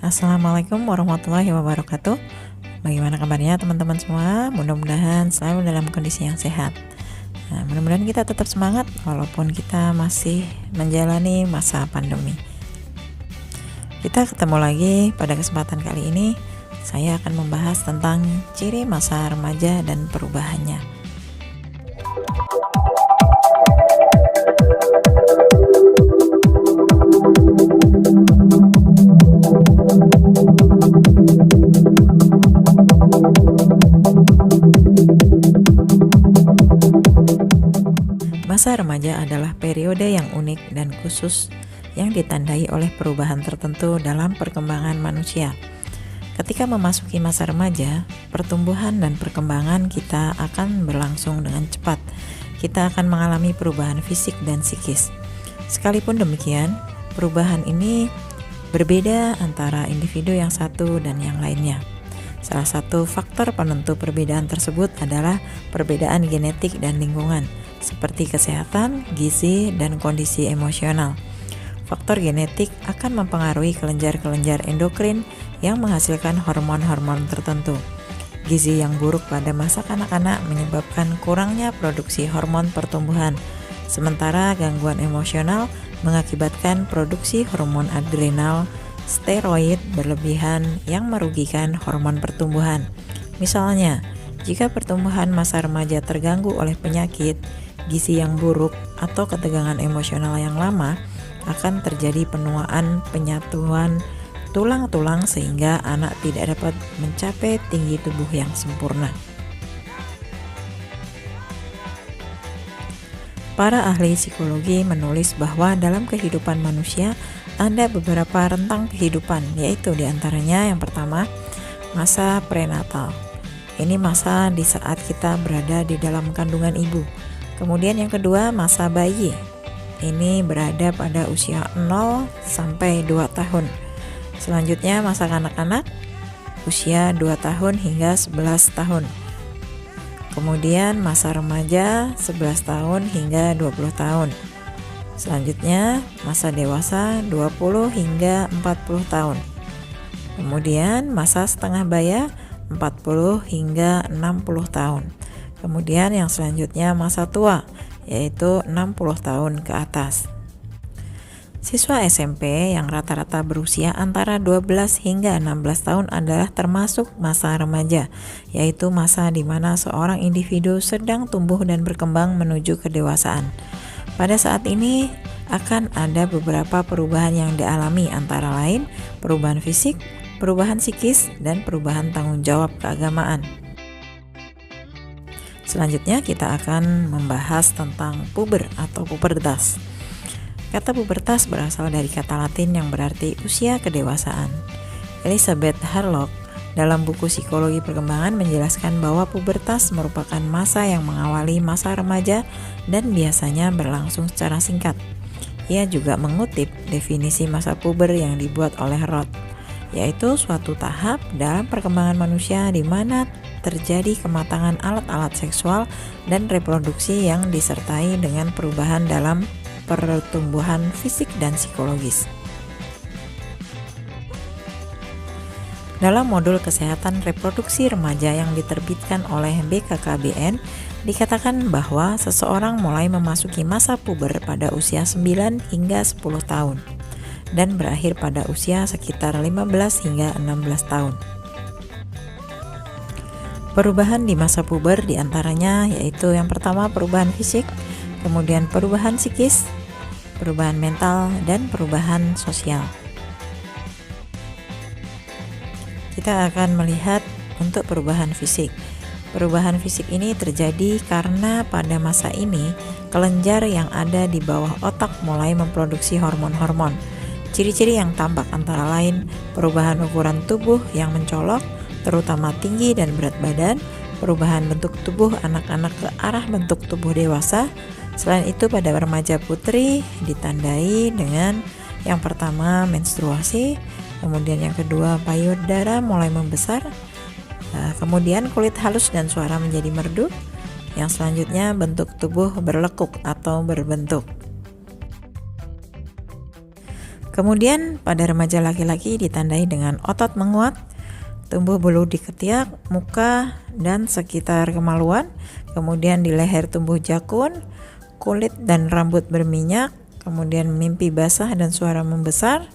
Assalamualaikum warahmatullahi wabarakatuh. Bagaimana kabarnya teman-teman semua? Mudah-mudahan selalu dalam kondisi yang sehat. Mudah-mudahan kita tetap semangat walaupun kita masih menjalani masa pandemi. Kita ketemu lagi pada kesempatan kali ini. Saya akan membahas tentang ciri masa remaja dan perubahannya. Masa remaja adalah periode yang unik dan khusus yang ditandai oleh perubahan tertentu dalam perkembangan manusia. Ketika memasuki masa remaja, pertumbuhan dan perkembangan kita akan berlangsung dengan cepat. Kita akan mengalami perubahan fisik dan psikis. Sekalipun demikian, perubahan ini berbeda antara individu yang satu dan yang lainnya. Salah satu faktor penentu perbedaan tersebut adalah perbedaan genetik dan lingkungan, seperti kesehatan, gizi, dan kondisi emosional. Faktor genetik akan mempengaruhi kelenjar-kelenjar endokrin yang menghasilkan hormon-hormon tertentu. Gizi yang buruk pada masa kanak-kanak menyebabkan kurangnya produksi hormon pertumbuhan, sementara gangguan emosional mengakibatkan produksi hormon adrenal, steroid berlebihan yang merugikan hormon pertumbuhan. Misalnya, jika pertumbuhan masa remaja terganggu oleh penyakit, gizi yang buruk, atau ketegangan emosional yang lama, akan terjadi penuaan penyatuan tulang-tulang sehingga anak tidak dapat mencapai tinggi tubuh yang sempurna. Para ahli psikologi menulis bahwa dalam kehidupan manusia ada beberapa rentang kehidupan, yaitu diantaranya yang pertama, masa prenatal. Ini masa di saat kita berada di dalam kandungan ibu. Kemudian yang kedua, masa bayi. Ini berada pada usia 0 sampai 2 tahun. Selanjutnya masa kanak-kanak, usia 2 tahun hingga 11 tahun. Kemudian masa remaja 11 tahun hingga 20 tahun. Selanjutnya masa dewasa 20 hingga 40 tahun. Kemudian masa setengah baya 40 hingga 60 tahun. Kemudian yang selanjutnya masa tua, yaitu 60 tahun ke atas. Siswa SMP yang rata-rata berusia antara 12 hingga 16 tahun adalah termasuk masa remaja, yaitu masa di mana seorang individu sedang tumbuh dan berkembang menuju kedewasaan. Pada saat ini akan ada beberapa perubahan yang dialami, antara lain perubahan fisik, perubahan psikis, dan perubahan tanggung jawab keagamaan. Selanjutnya kita akan membahas tentang puber atau pubertas. Kata pubertas berasal dari kata Latin yang berarti usia kedewasaan. Elizabeth Harlock dalam buku Psikologi Perkembangan menjelaskan bahwa pubertas merupakan masa yang mengawali masa remaja dan biasanya berlangsung secara singkat. Ia juga mengutip definisi masa puber yang dibuat oleh Roth, yaitu suatu tahap dalam perkembangan manusia di mana terjadi kematangan alat-alat seksual dan reproduksi yang disertai dengan perubahan dalam pertumbuhan fisik dan psikologis. Dalam modul kesehatan reproduksi remaja yang diterbitkan oleh BKKBN, dikatakan bahwa seseorang mulai memasuki masa puber pada usia 9 hingga 10 tahun dan berakhir pada usia sekitar 15 hingga 16 tahun. Perubahan di masa puber diantaranya yaitu yang pertama perubahan fisik, kemudian perubahan psikis, perubahan mental, dan perubahan sosial. Kita akan melihat untuk perubahan fisik. Perubahan fisik ini terjadi karena pada masa ini kelenjar yang ada di bawah otak mulai memproduksi hormon-hormon. Ciri-ciri yang tampak antara lain perubahan ukuran tubuh yang mencolok, terutama tinggi dan berat badan, perubahan bentuk tubuh anak-anak ke arah bentuk tubuh dewasa. Selain itu pada remaja putri ditandai dengan yang pertama menstruasi, kemudian yang kedua payudara mulai membesar, kemudian kulit halus dan suara menjadi merdu, yang selanjutnya bentuk tubuh berlekuk atau berbentuk. Kemudian pada remaja laki-laki ditandai dengan otot menguat, tumbuh bulu di ketiak, muka, dan sekitar kemaluan. Kemudian di leher tumbuh jakun, kulit dan rambut berminyak, kemudian mimpi basah dan suara membesar.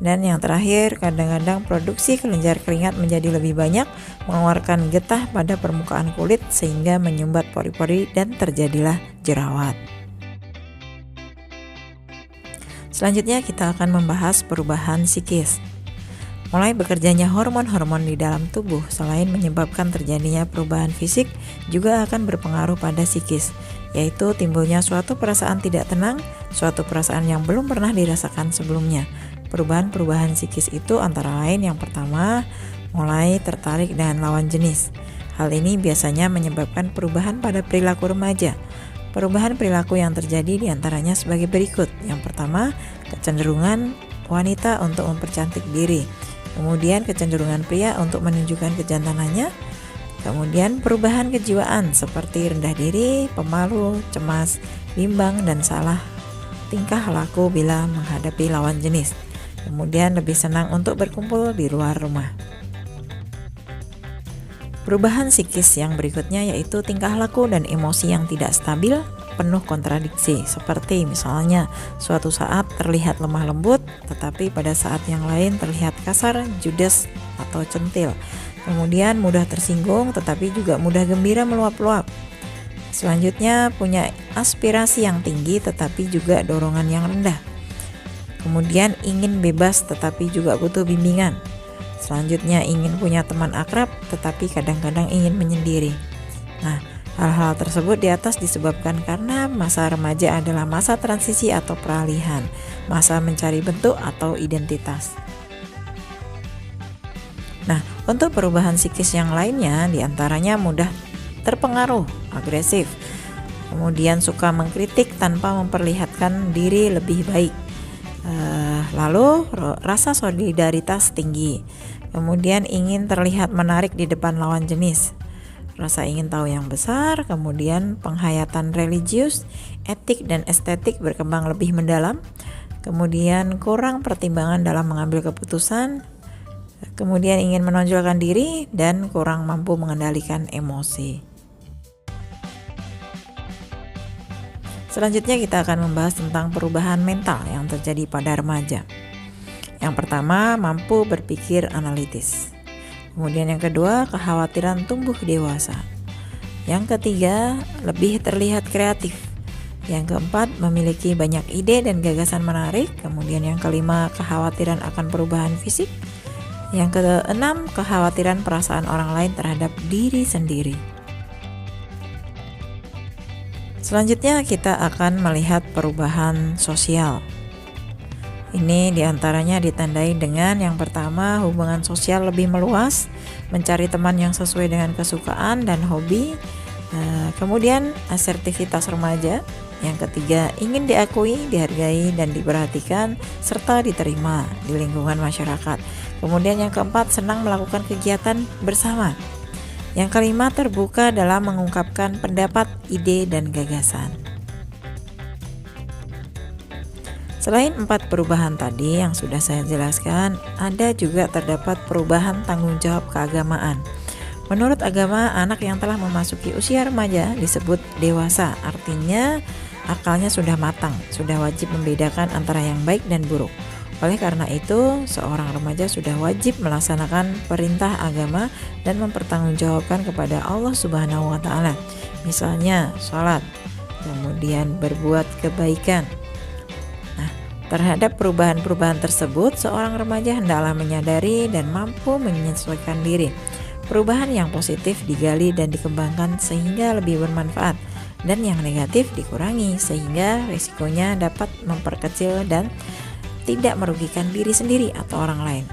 Dan yang terakhir, kadang-kadang produksi kelenjar keringat menjadi lebih banyak, mengeluarkan getah pada permukaan kulit sehingga menyumbat pori-pori dan terjadilah jerawat. Selanjutnya kita akan membahas perubahan psikis. Mulai bekerjanya hormon-hormon di dalam tubuh selain menyebabkan terjadinya perubahan fisik juga akan berpengaruh pada psikis, yaitu timbulnya suatu perasaan tidak tenang, suatu perasaan yang belum pernah dirasakan sebelumnya. Perubahan-perubahan psikis itu antara lain yang pertama, mulai tertarik dengan lawan jenis. Hal ini biasanya menyebabkan perubahan pada perilaku remaja. Perubahan perilaku yang terjadi diantaranya sebagai berikut. Yang pertama, kecenderungan wanita untuk mempercantik diri. Kemudian kecenderungan pria untuk menunjukkan kejantanannya. Kemudian perubahan kejiwaan seperti rendah diri, pemalu, cemas, bimbang, dan salah tingkah laku bila menghadapi lawan jenis. Kemudian lebih senang untuk berkumpul di luar rumah. Perubahan psikis yang berikutnya yaitu tingkah laku dan emosi yang tidak stabil, penuh kontradiksi, seperti misalnya suatu saat terlihat lemah lembut, tetapi pada saat yang lain terlihat kasar, judes, atau centil. Kemudian mudah tersinggung, tetapi juga mudah gembira meluap-luap. Selanjutnya punya aspirasi yang tinggi, tetapi juga dorongan yang rendah. Kemudian ingin bebas, tetapi juga butuh bimbingan. Selanjutnya ingin punya teman akrab, tetapi kadang-kadang ingin menyendiri. Nah, hal-hal tersebut di atas disebabkan karena masa remaja adalah masa transisi atau peralihan, masa mencari bentuk atau identitas. Nah, untuk perubahan psikis yang lainnya, diantaranya mudah terpengaruh, agresif, kemudian suka mengkritik tanpa memperlihatkan diri lebih baik. Lalu rasa solidaritas tinggi, kemudian ingin terlihat menarik di depan lawan jenis, rasa ingin tahu yang besar, kemudian penghayatan religius, etik dan estetik berkembang lebih mendalam, kemudian kurang pertimbangan dalam mengambil keputusan, kemudian ingin menonjolkan diri dan kurang mampu mengendalikan emosi. Selanjutnya kita akan membahas tentang perubahan mental yang terjadi pada remaja. Yang pertama, mampu berpikir analitis. Kemudian yang kedua, kekhawatiran tumbuh dewasa. Yang ketiga, lebih terlihat kreatif. Yang keempat, memiliki banyak ide dan gagasan menarik. Kemudian yang kelima, kekhawatiran akan perubahan fisik. Yang keenam, kekhawatiran perasaan orang lain terhadap diri sendiri. Selanjutnya kita akan melihat perubahan sosial. Ini diantaranya ditandai dengan yang pertama, hubungan sosial lebih meluas, mencari teman yang sesuai dengan kesukaan dan hobi. Kemudian asertivitas remaja. Yang ketiga, ingin diakui, dihargai, dan diperhatikan, serta diterima di lingkungan masyarakat. Kemudian yang keempat, senang melakukan kegiatan bersama. Yang kelima, terbuka dalam mengungkapkan pendapat, ide, dan gagasan. Selain 4 perubahan tadi yang sudah saya jelaskan, ada juga terdapat perubahan tanggung jawab keagamaan. Menurut agama, anak yang telah memasuki usia remaja disebut dewasa, artinya akalnya sudah matang, sudah wajib membedakan antara yang baik dan buruk. Oleh karena itu, seorang remaja sudah wajib melaksanakan perintah agama dan mempertanggungjawabkan kepada Allah Subhanahu wa Ta'ala. Misalnya, sholat, kemudian berbuat kebaikan. Nah, terhadap perubahan-perubahan tersebut, seorang remaja hendaklah menyadari dan mampu menyesuaikan diri. Perubahan yang positif digali dan dikembangkan sehingga lebih bermanfaat, dan yang negatif dikurangi sehingga risikonya dapat memperkecil dan tidak merugikan diri sendiri atau orang lain.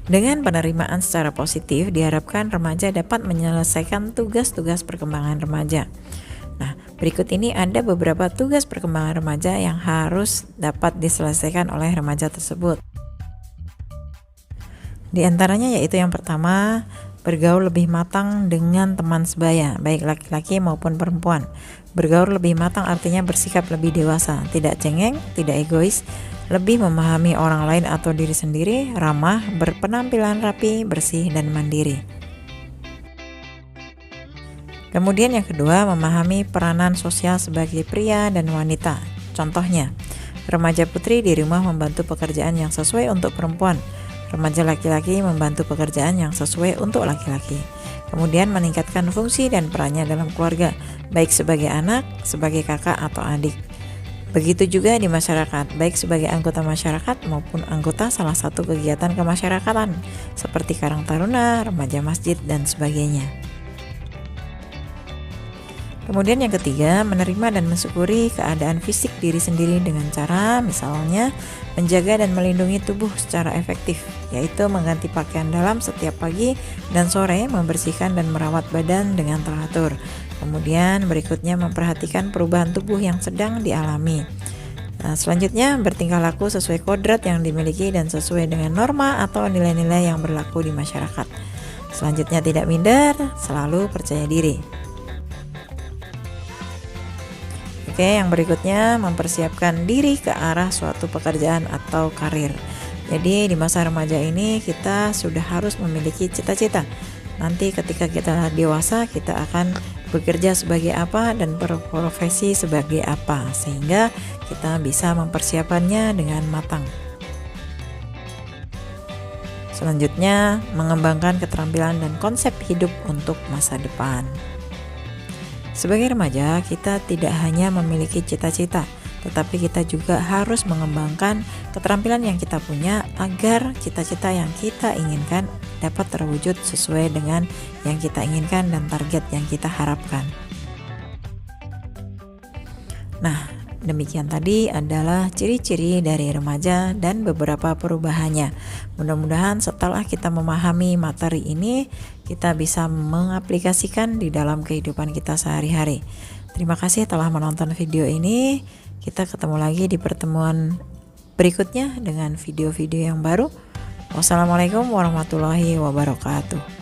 Dengan penerimaan secara positif, diharapkan remaja dapat menyelesaikan tugas-tugas perkembangan remaja. Nah, berikut ini ada beberapa tugas perkembangan remaja yang harus dapat diselesaikan oleh remaja tersebut. Di antaranya yaitu yang pertama, bergaul lebih matang dengan teman sebaya, baik laki-laki maupun perempuan. Bergaul lebih matang artinya bersikap lebih dewasa, tidak cengeng, tidak egois, lebih memahami orang lain atau diri sendiri, ramah, berpenampilan rapi, bersih, dan mandiri. Kemudian yang kedua, memahami peranan sosial sebagai pria dan wanita. Contohnya, remaja putri di rumah membantu pekerjaan yang sesuai untuk perempuan. Remaja laki-laki membantu pekerjaan yang sesuai untuk laki-laki. Kemudian meningkatkan fungsi dan perannya dalam keluarga, baik sebagai anak, sebagai kakak atau adik. Begitu juga di masyarakat, baik sebagai anggota masyarakat maupun anggota salah satu kegiatan kemasyarakatan, seperti Karang Taruna, remaja masjid, dan sebagainya. Kemudian yang ketiga, menerima dan mensyukuri keadaan fisik diri sendiri dengan cara misalnya menjaga dan melindungi tubuh secara efektif, yaitu mengganti pakaian dalam setiap pagi dan sore, membersihkan dan merawat badan dengan teratur. Kemudian berikutnya memperhatikan perubahan tubuh yang sedang dialami. Selanjutnya bertingkah laku sesuai kodrat yang dimiliki dan sesuai dengan norma atau nilai-nilai yang berlaku di masyarakat. Selanjutnya tidak minder, selalu percaya diri. Oke, yang berikutnya mempersiapkan diri ke arah suatu pekerjaan atau karir. Jadi di masa remaja ini kita sudah harus memiliki cita-cita. Nanti ketika kita dewasa kita akan bekerja sebagai apa dan berprofesi sebagai apa, sehingga kita bisa mempersiapkannya dengan matang. Selanjutnya, mengembangkan keterampilan dan konsep hidup untuk masa depan. Sebagai remaja, kita tidak hanya memiliki cita-cita, tetapi kita juga harus mengembangkan keterampilan yang kita punya agar cita-cita yang kita inginkan dapat terwujud sesuai dengan yang kita inginkan dan target yang kita harapkan. Nah, demikian tadi adalah ciri-ciri dari remaja dan beberapa perubahannya. Mudah-mudahan setelah kita memahami materi ini, kita bisa mengaplikasikan di dalam kehidupan kita sehari-hari. Terima kasih telah menonton video ini. Kita ketemu lagi di pertemuan berikutnya dengan video-video yang baru. Wassalamualaikum warahmatullahi wabarakatuh.